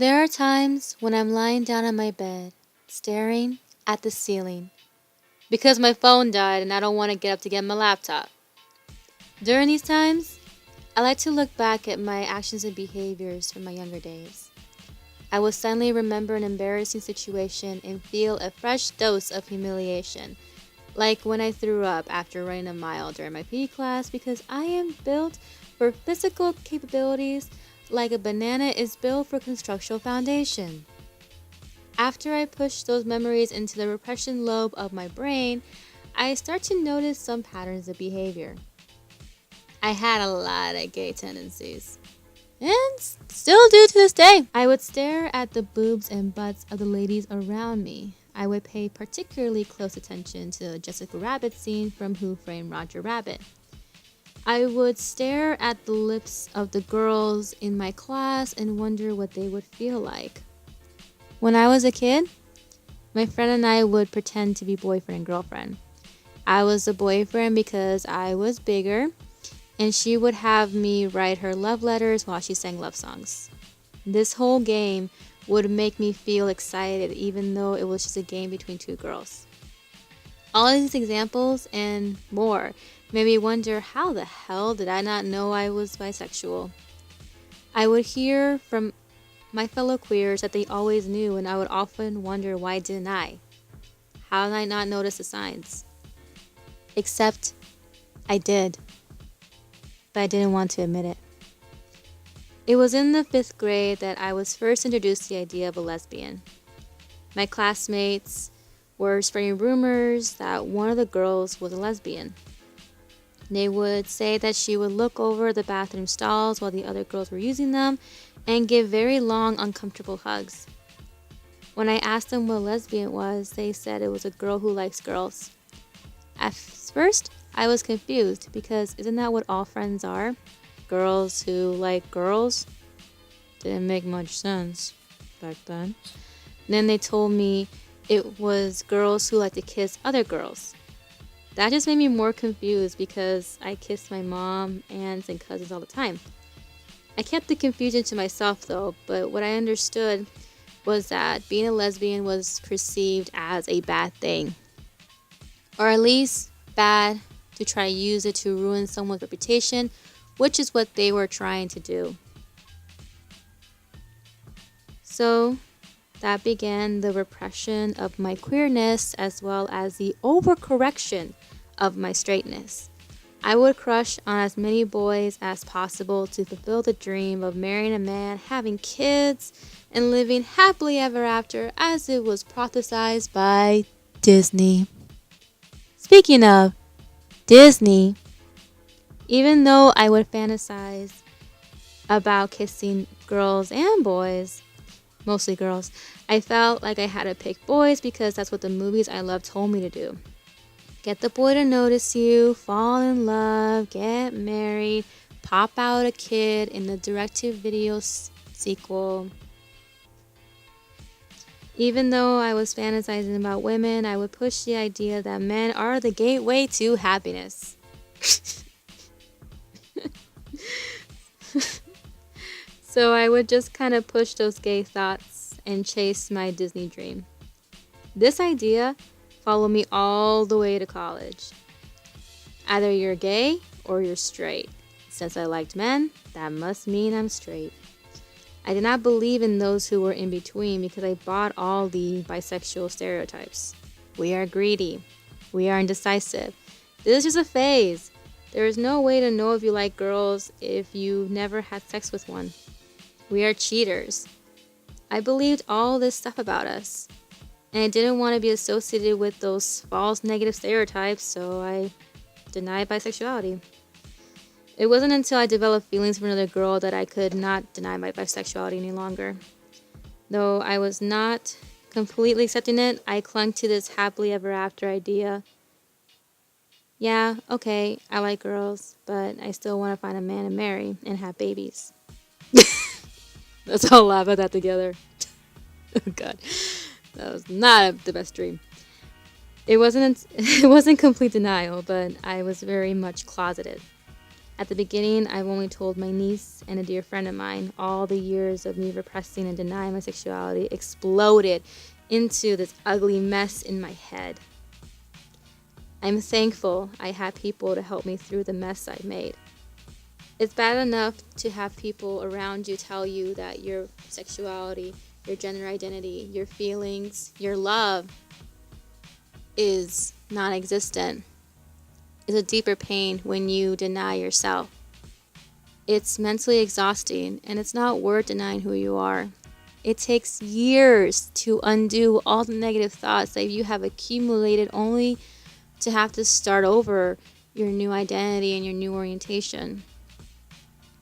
There are times when I'm lying down on my bed, staring at the ceiling, because my phone died and I don't want to get up to get my laptop. During these times, I like to look back at my actions and behaviors from my younger days. I will suddenly remember an embarrassing situation and feel a fresh dose of humiliation, like when I threw up after running a mile during my PE class because I am built for physical capabilities like a banana is built for constructional foundation. After I push those memories into the repression lobe of my brain, I start to notice some patterns of behavior. I had a lot of gay tendencies. And still do to this day. I would stare at the boobs and butts of the ladies around me. I would pay particularly close attention to the Jessica Rabbit scene from Who Framed Roger Rabbit. I would stare at the lips of the girls in my class and wonder what they would feel like. When I was a kid, my friend and I would pretend to be boyfriend and girlfriend. I was the boyfriend because I was bigger, and she would have me write her love letters while she sang love songs. This whole game would make me feel excited even though it was just a game between two girls. All of these examples and more made me wonder, how the hell did I not know I was bisexual? I would hear from my fellow queers that they always knew, and I would often wonder, why didn't I? How did I not notice the signs? Except I did, but I didn't want to admit it. It was in the 5th grade that I was first introduced to the idea of a lesbian. My classmates were spreading rumors that one of the girls was a lesbian. They would say that she would look over the bathroom stalls while the other girls were using them and give very long, uncomfortable hugs. When I asked them what a lesbian was, they said it was a girl who likes girls. At first, I was confused because isn't that what all friends are? Girls who like girls? Didn't make much sense back then. Then they told me it was girls who like to kiss other girls. That just made me more confused because I kissed my mom, aunts, and cousins all the time. I kept the confusion to myself though, but what I understood was that being a lesbian was perceived as a bad thing. Or at least bad to try to use it to ruin someone's reputation, which is what they were trying to do. So that began the repression of my queerness as well as the overcorrection of my straightness. I would crush on as many boys as possible to fulfill the dream of marrying a man, having kids, and living happily ever after as it was prophesized by Disney. Speaking of Disney, even though I would fantasize about kissing girls and boys, mostly girls, I felt like I had to pick boys because that's what the movies I loved told me to do. Get the boy to notice you, fall in love, get married, pop out a kid in the direct-to-video sequel. Even though I was fantasizing about women, I would push the idea that men are the gateway to happiness. So I would just kind of push those gay thoughts and chase my Disney dream. This idea followed me all the way to college. Either you're gay or you're straight. Since I liked men, that must mean I'm straight. I did not believe in those who were in between because I bought all the bisexual stereotypes. We are greedy. We are indecisive. This is just a phase. There is no way to know if you like girls if you never had sex with one. We are cheaters. I believed all this stuff about us, and I didn't want to be associated with those false negative stereotypes, so I denied bisexuality. It wasn't until I developed feelings for another girl that I could not deny my bisexuality any longer. Though I was not completely accepting it, I clung to this happily ever after idea. Yeah, okay, I like girls, but I still want to find a man and marry and have babies. Let's all laugh at that together. Oh god, that was not the best dream. It wasn't complete denial, but I was very much closeted. At the beginning, I've only told my niece and a dear friend of mine. All the years of me repressing and denying my sexuality exploded into this ugly mess in my head. I'm thankful I had people to help me through the mess I made. It's bad enough to have people around you tell you that your sexuality, your gender identity, your feelings, your love is non-existent. It's a deeper pain when you deny yourself. It's mentally exhausting, and it's not worth denying who you are. It takes years to undo all the negative thoughts that you have accumulated only to have to start over your new identity and your new orientation.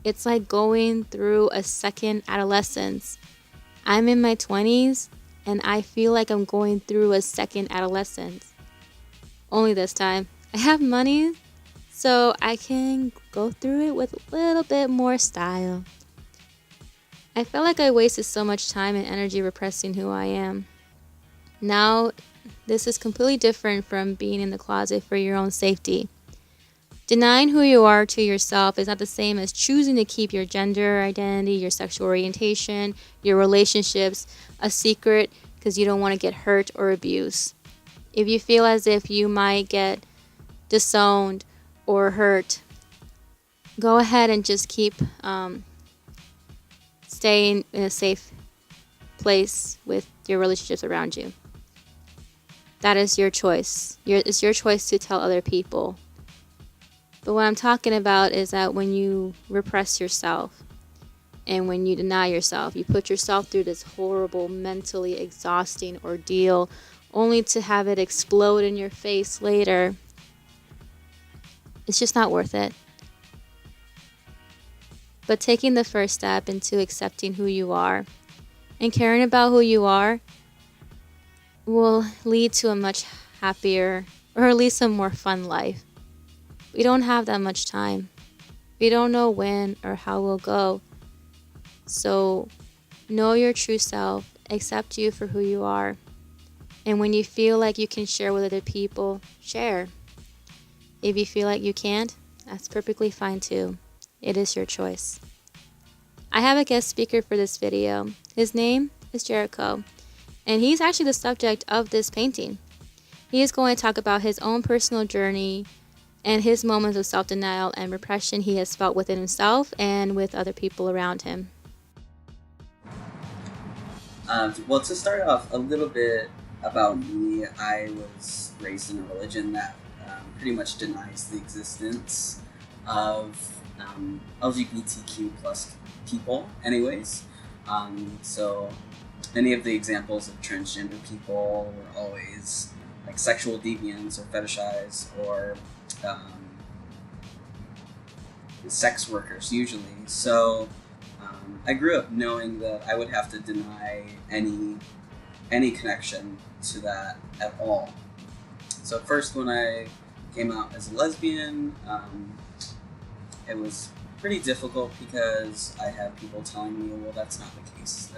It's like going through a second adolescence. I'm in my 20s, and I feel like I'm going through a second adolescence. Only this time, I have money, so I can go through it with a little bit more style. I felt like I wasted so much time and energy repressing who I am. Now, this is completely different from being in the closet for your own safety. Denying who you are to yourself is not the same as choosing to keep your gender identity, your sexual orientation, your relationships a secret because you don't want to get hurt or abused. If you feel as if you might get disowned or hurt, go ahead and just keep staying in a safe place with your relationships around you. That is your choice. It's your choice to tell other people. But what I'm talking about is that when you repress yourself and when you deny yourself, you put yourself through this horrible, mentally exhausting ordeal only to have it explode in your face later. It's just not worth it. But taking the first step into accepting who you are and caring about who you are will lead to a much happier, or at least a more fun life. We don't have that much time. We don't know when or how we'll go. So know your true self, accept you for who you are. And when you feel like you can share with other people, share. If you feel like you can't, that's perfectly fine too. It is your choice. I have a guest speaker for this video. His name is Jericho, and he's actually the subject of this painting. He is going to talk about his own personal journey and his moments of self-denial and repression he has felt within himself and with other people around him. Well, to start off, a little bit about me. I was raised in a religion that pretty much denies the existence of LGBTQ plus people anyways. So many of the examples of transgender people were always like sexual deviants or fetishized or sex workers usually. So I grew up knowing that I would have to deny any connection to that at all. So first, when I came out as a lesbian, it was pretty difficult because I had people telling me, well, that's not the case.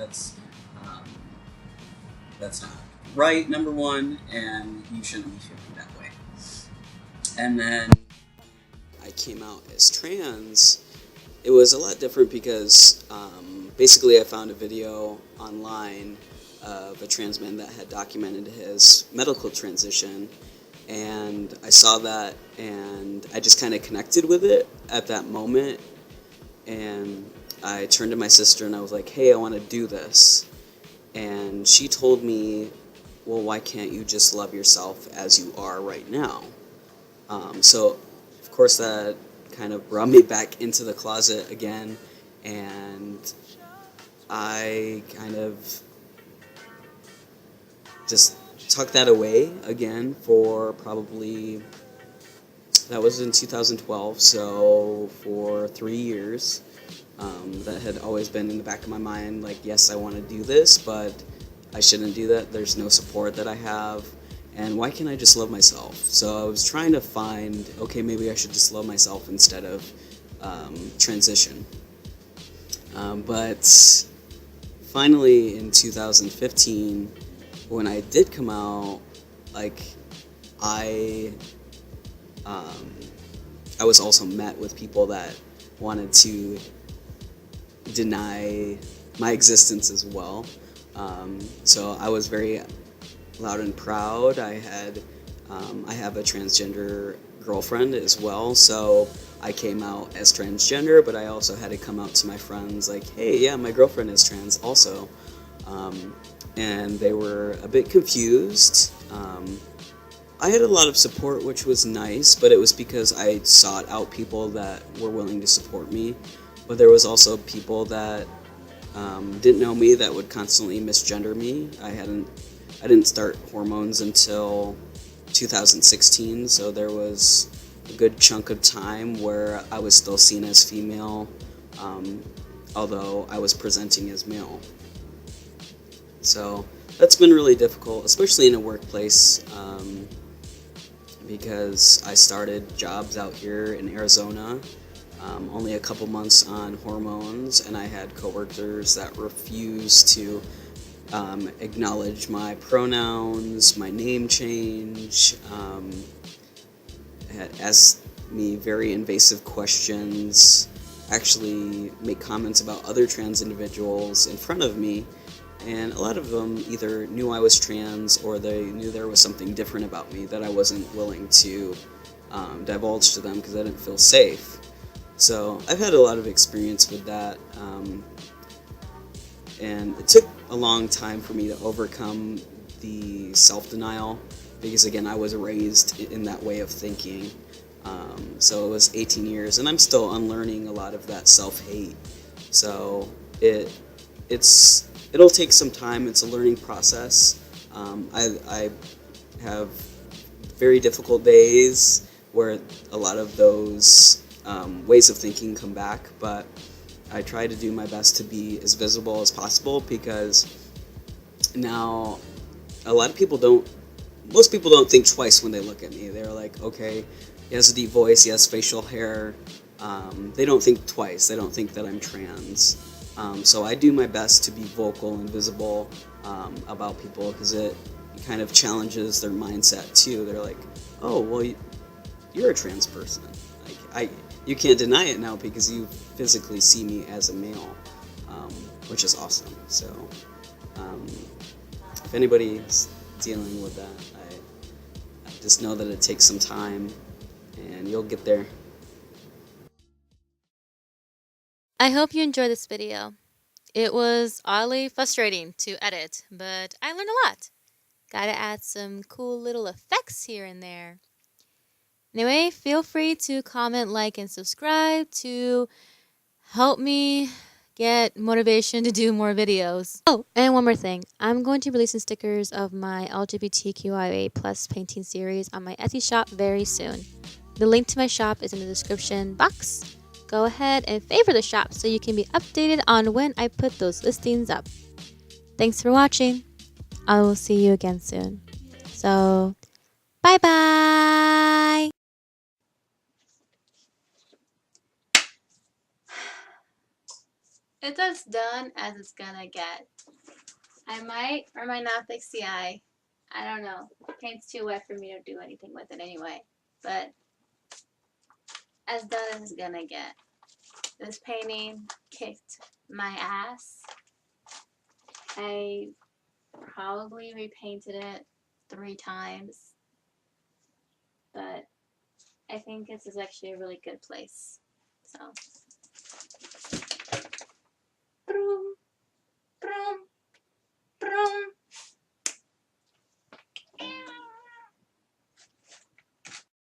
That's not right, number one, and you shouldn't be feeling that way. And then I came out as trans. It was a lot different because basically I found a video online of a trans man that had documented his medical transition, and I saw that and I just kind of connected with it at that moment, and I turned to my sister and I was like, hey, I want to do this. And she told me, well, why can't you just love yourself as you are right now? So of course that kind of brought me back into the closet again, and I kind of just tucked that away again for probably, that was in 2012, so for 3 years. That had always been in the back of my mind, like, yes, I want to do this, but I shouldn't do that. There's no support that I have, and why can't I just love myself? So I was trying to find, okay, maybe I should just love myself instead of transition. But finally in 2015, when I did come out, like, I I was also met with people that wanted to deny my existence as well. So I was very loud and proud. I have a transgender girlfriend as well, so I came out as transgender, but I also had to come out to my friends like, hey, yeah, my girlfriend is trans also. Um, and they were a bit confused. I had a lot of support, which was nice, but it was because I sought out people that were willing to support me. But there was also people that didn't know me that would constantly misgender me. I didn't start hormones until 2016, so there was a good chunk of time where I was still seen as female, um, although I was presenting as male. So that's been really difficult, especially in a workplace, because I started jobs out here in Arizona, only a couple months on hormones, and I had coworkers that refused to acknowledge my pronouns, my name change, asked me very invasive questions, actually make comments about other trans individuals in front of me, and a lot of them either knew I was trans or they knew there was something different about me that I wasn't willing to divulge to them because I didn't feel safe. So I've had a lot of experience with that, and it took a long time for me to overcome the self-denial because, again, I was raised in that way of thinking. So it was 18 years, and I'm still unlearning a lot of that self-hate. So it'll take some time. It's a learning process. I have very difficult days where a lot of those ways of thinking come back, but I try to do my best to be as visible as possible because now a lot of people don't, most people don't think twice when they look at me. They're like, okay, he has a deep voice, he has facial hair. They don't think twice. They don't think that I'm trans. So I do my best to be vocal and visible about people because it kind of challenges their mindset too. They're like, oh, well, you're a trans person. Like, you can't deny it now because you physically see me as a male, which is awesome. So if anybody's dealing with that, I just know that it takes some time and you'll get there. I hope you enjoyed this video. It was oddly frustrating to edit, but I learned a lot. Gotta add some cool little effects here and there. Anyway, feel free to comment, like, and subscribe to help me get motivation to do more videos. Oh, and one more thing. I'm going to be releasing stickers of my LGBTQIA plus painting series on my Etsy shop very soon. The link to my shop is in the description box. Go ahead and favorite the shop so you can be updated on when I put those listings up. Thanks for watching. I will see you again soon. So, bye bye! It's as done as it's gonna get. I might or might not fix the eye. I don't know. Paint's too wet for me to do anything with it anyway. But as done as it's gonna get. This painting kicked my ass. I probably repainted it 3 times. But I think this is actually a really good place. So